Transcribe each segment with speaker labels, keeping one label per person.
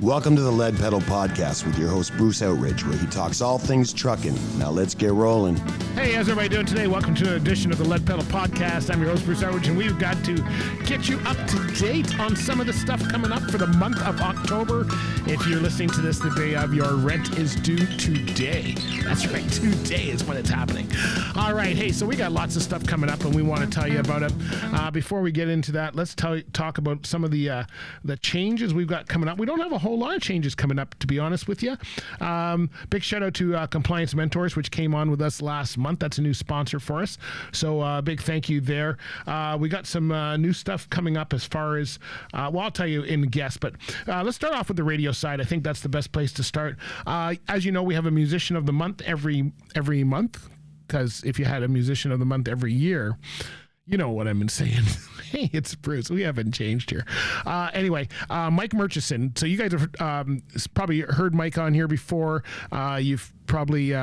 Speaker 1: Welcome to the Lead Pedal Podcast with your host, Bruce Outridge, where he talks all things trucking. Now let's get rolling.
Speaker 2: Hey, how's everybody doing today? Welcome to an edition of the Lead Pedal Podcast. I'm your host, Bruce Outridge, and we've got to get you up to date on some of the stuff coming up for the month of October. If you're listening to this the day of, your rent is due today. That's right, today is when it's happening. All right, hey, so we got lots of stuff coming up, and we want to tell you about it. Before we get into that, let's talk about some of the changes we've got coming up. We don't have a whole lot of changes coming up, to be honest with you. Big shout out to Compliance Mentors, which came on with us last month. That's a new sponsor for us. So big thank you there. We got some new stuff coming up as far as, well, I'll tell you in guests, but let's start off with the radio side. I think that's the best place to start. As you know, we have a Musician of the Month every month, because if you had a Musician of the Month every year, you know what I'm saying. Hey, it's Bruce. We haven't changed here. Anyway, Mike Murchison. So you guys have probably heard Mike on here before. You've probably,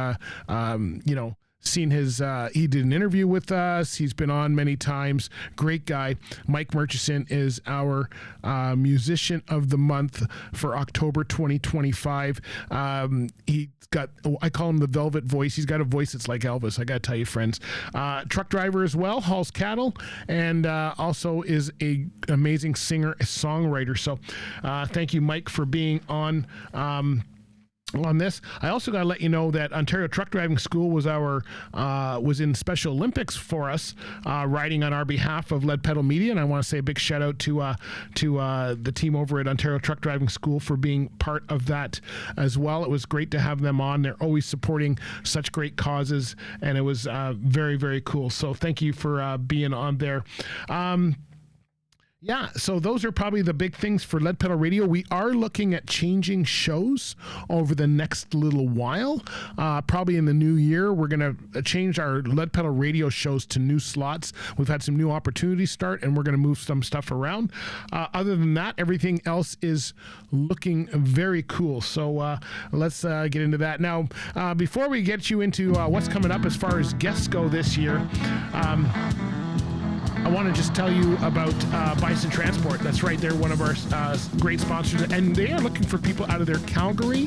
Speaker 2: seen his, he did an interview with us. He's been on many times. Great guy. Mike Murchison is our Musician of the Month for October 2025. He's got, I call him the velvet voice. He's got a voice that's like Elvis, I got to tell you, friends. Truck driver as well, hauls cattle, and also is a amazing singer, a songwriter. So thank you, Mike, for being on this. I also got to let you know that Ontario Truck Driving School was was in Special Olympics for us, riding on our behalf of Lead Pedal Media, and I want to say a big shout out to the team over at Ontario Truck Driving School for being part of that as well. It was great to have them on. They're always supporting such great causes, and it was very, very cool. So thank you for being on there. Yeah, so those are probably the big things for Lead Pedal Radio. We are looking at changing shows over the next little while. Probably in the new year, we're going to change our Lead Pedal Radio shows to new slots. We've had some new opportunities start, and we're going to move some stuff around. Other than that, everything else is looking very cool. So let's get into that. Now, before we get you into what's coming up as far as guests go this year, I want to just tell you about Bison Transport. That's right, they're one of our great sponsors, and they are looking for people out of their Calgary,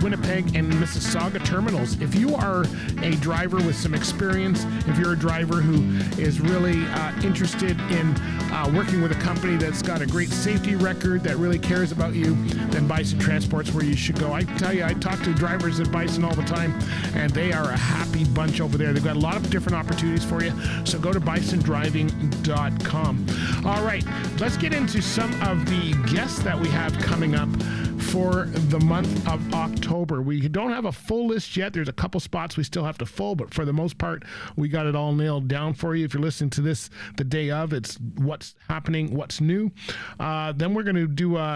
Speaker 2: Winnipeg, and Mississauga terminals. If you are a driver with some experience, if you're a driver who is really interested in working with a company that's got a great safety record, that really cares about you, then Bison Transport's where you should go. I tell you, I talk to drivers at Bison all the time, and they are a happy bunch over there. They've got a lot of different opportunities for you, so go to bisondriving.com. All right, let's get into some of the guests that we have coming up for the month of October. We don't have a full list yet. There's a couple spots we still have to fill, but for the most part, we got it all nailed down for you. If you're listening to this the day of, it's what's happening, what's new. Then we're going to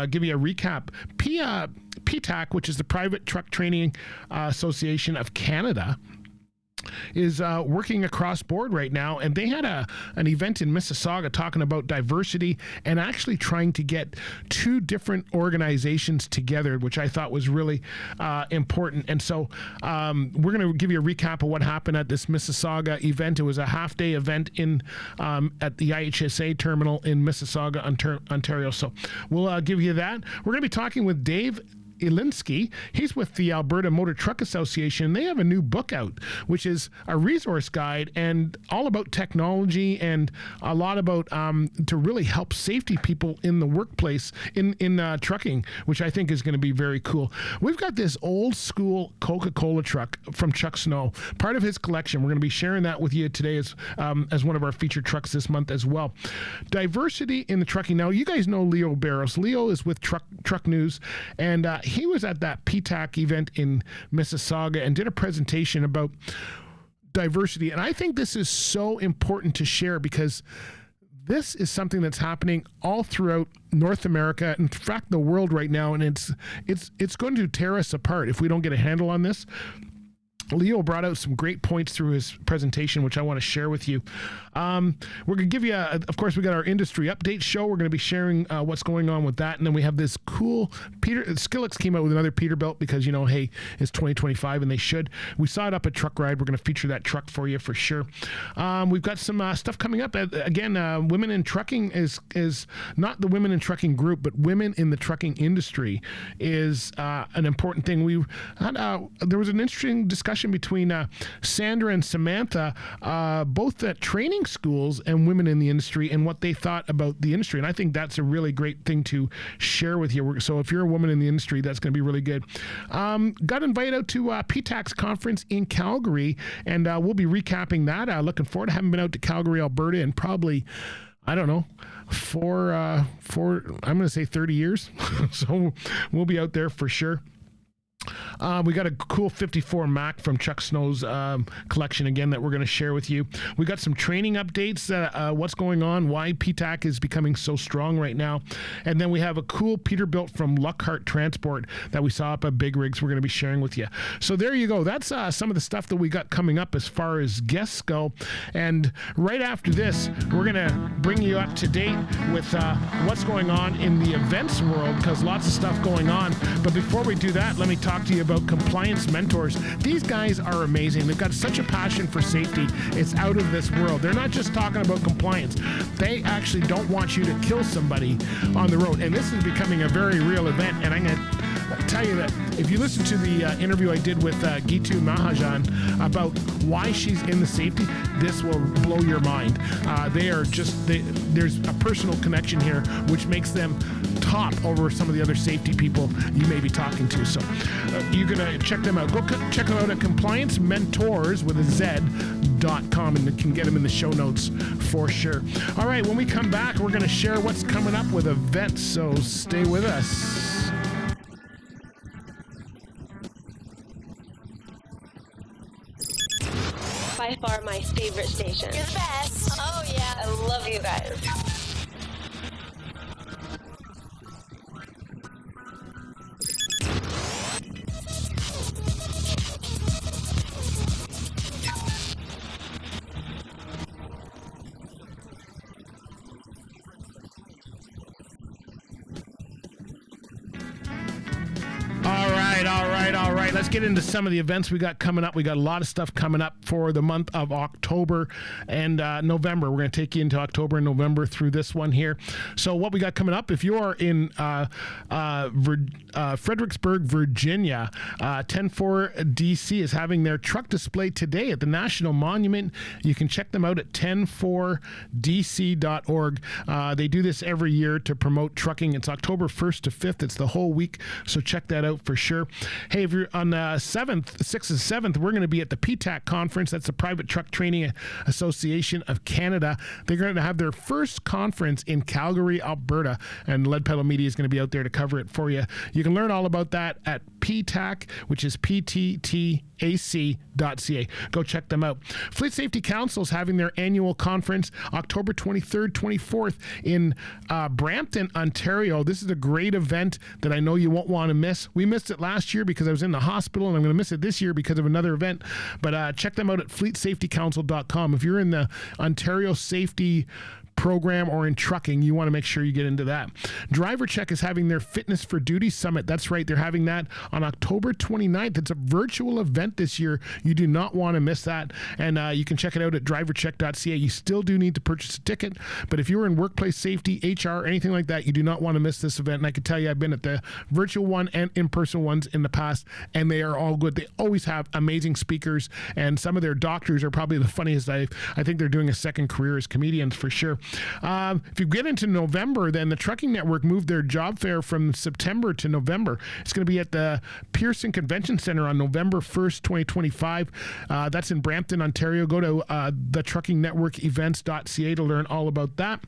Speaker 2: give you a recap. PTAC, which is the Private Truck Training Association of Canada, is working across board right now, and they had an event in Mississauga talking about diversity and actually trying to get two different organizations together, which I thought was really important. And so we're going to give you a recap of what happened at this Mississauga event. It was a half-day event at the IHSA terminal in Mississauga, Ontario. So we'll give you that. We're going to be talking with Dave Ilinsky. He's with the Alberta Motor Truck Association. They have a new book out, which is a resource guide and all about technology and a lot about to really help safety people in the workplace in trucking, which I think is going to be very cool. We've got this old school Coca-Cola truck from Chuck Snow, part of his collection. We're going to be sharing that with you today as one of our featured trucks this month as well. Diversity in the trucking. Now, you guys know Leo Barros. Leo is with Truck News, and he was at that PTAC event in Mississauga and did a presentation about diversity. And I think this is so important to share because this is something that's happening all throughout North America, in fact, the world right now, and it's going to tear us apart if we don't get a handle on this. Leo brought out some great points through his presentation, which I want to share with you. We're going to give you, of course, we got our industry update show. We're going to be sharing what's going on with that. And then we have this cool, Skillix came out with another Peterbilt because, hey, it's 2025 and they should. We saw it up at Truck Ride. We're going to feature that truck for you for sure. We've got some stuff coming up. Again, women in trucking is not the women in trucking group, but women in the trucking industry is an important thing. There was an interesting discussion between Sandra and Samantha, both at training schools and women in the industry, and what they thought about the industry. And I think that's a really great thing to share with you. So if you're a woman in the industry, that's going to be really good. Got invited out to PTAC's conference in Calgary, and we'll be recapping that. Looking forward. I haven't been out to Calgary, Alberta in probably, I don't know, for I'm going to say 30 years. So we'll be out there for sure. We got a cool 54 Mac from Chuck Snow's collection again that we're going to share with you. We got some training updates, what's going on, why PTAC is becoming so strong right now. And then we have a cool Peterbilt from Luckhart Transport that we saw up at Big Rigs we're going to be sharing with you. So there you go. That's some of the stuff that we got coming up as far as guests go. And right after this, we're going to bring you up to date with what's going on in the events world, because lots of stuff going on. But before we do that, let me talk to you about Compliance Mentors. These guys are amazing. They've got such a passion for safety. It's out of this world. They're not just talking about compliance. They actually don't want you to kill somebody on the road. And this is becoming a very real event. And I'm going to tell you that if you listen to the interview I did with Gitu Mahajan about why she's in the safety, this will blow your mind. There's a personal connection here, which makes them top over some of the other safety people you may be talking to. So you're going to check them out. Go check them out at compliancementors with a Z.com, and you can get them in the show notes for sure. All right, when we come back, we're going to share what's coming up with events, so stay with us.
Speaker 3: By far my favorite station.
Speaker 4: You're the best.
Speaker 3: Oh yeah, I love you guys.
Speaker 2: All right. Let's get into some of the events we got coming up. We got a lot of stuff coming up for the month of October and November. We're going to take you into October and November through this one here. So what we got coming up, if you are in Fredericksburg, Virginia, 104 DC is having their truck display today at the National Monument. You can check them out at 104dc.org. They do this every year to promote trucking. It's October 1st to 5th. It's the whole week, so check that out for sure. Hey, if you're on the 6th and 7th, we're going to be at the PTAC conference. That's the Private Truck Training Association of Canada. They're going to have their first conference in Calgary, Alberta, and Lead Pedal Media is going to be out there to cover it for you. You can learn all about that at PTAC, which is pttac.ca. Go check them out. Fleet Safety Council is having their annual conference October 23rd, 24th in Brampton, Ontario. This is a great event that I know you won't want to miss. We missed it last year because I was in the hospital, and I'm going to miss it this year because of another event. But check them out at fleetsafetycouncil.com. If you're in the Ontario Safety program or in trucking, you want to make sure you get into that. Driver Check is having their Fitness for Duty Summit. That's right. They're having that on October 29th. It's a virtual event this year. You do not want to miss that. And you can check it out at drivercheck.ca. You still do need to purchase a ticket, but if you're in workplace safety, HR, anything like that, you do not want to miss this event. And I can tell you, I've been at the virtual one and in-person ones in the past, and they are all good. They always have amazing speakers, and some of their doctors are probably the funniest. I think they're doing a second career as comedians for sure. If you get into November, then the Trucking Network moved their job fair from September to November. It's going to be at the Pearson Convention Center on November 1st, 2025. That's in Brampton, Ontario. Go to the truckingnetworkevents.ca to learn all about that.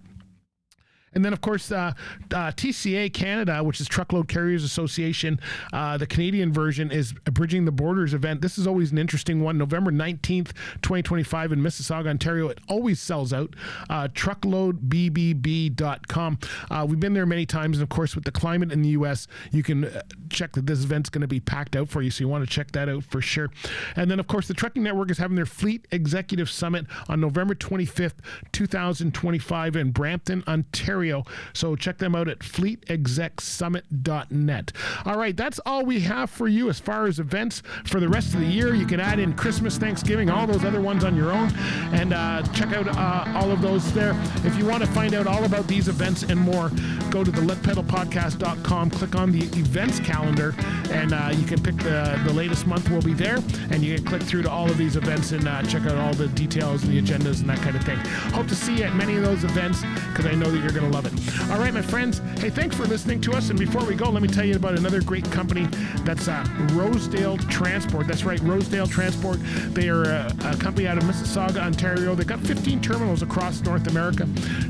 Speaker 2: And then, of course, TCA Canada, which is Truckload Carriers Association, the Canadian version is a Bridging the Borders event. This is always an interesting one. November 19th, 2025 in Mississauga, Ontario. It always sells out. Truckloadbbb.com. We've been there many times, and of course, with the climate in the U.S., you can check that this event's going to be packed out for you, so you want to check that out for sure. And then, of course, the Trucking Network is having their Fleet Executive Summit on November 25th, 2025 in Brampton, Ontario. So check them out at fleetexecsummit.net. All right, that's all we have for you as far as events for the rest of the year. You can add in Christmas, Thanksgiving, all those other ones on your own, and check out all of those there. If you want to find out all about these events and more, go to the leadpedalpodcast.com, click on the events calendar, and you can pick the latest month will be there, and you can click through to all of these events and check out all the details and the agendas and that kind of thing. Hope to see you at many of those events, because I know that you're going to love it. All right, my friends, hey, thanks for listening to us, and before we go, let me tell you about another great company. That's Rosedale Transport. That's right, Rosedale Transport. They are a company out of Mississauga, Ontario. They've got 15 terminals across North America.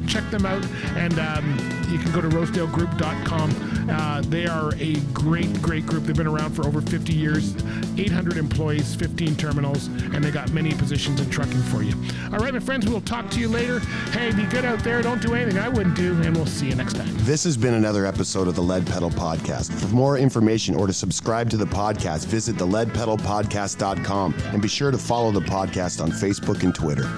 Speaker 2: Check them out, and you can go to rosedaleGroup.com. They are a great group. They've been around for over 50 years, 800 employees, 15 terminals, and they got many positions in trucking for you. All right, my friends, we'll talk to you later. Hey, be good out there. Don't do anything I wouldn't do, and we'll see you next time.
Speaker 1: This has been another episode of the Lead Pedal Podcast. For more information or to subscribe to the podcast, visit theleadpedalpodcast.com, and be sure to follow the podcast on Facebook and Twitter.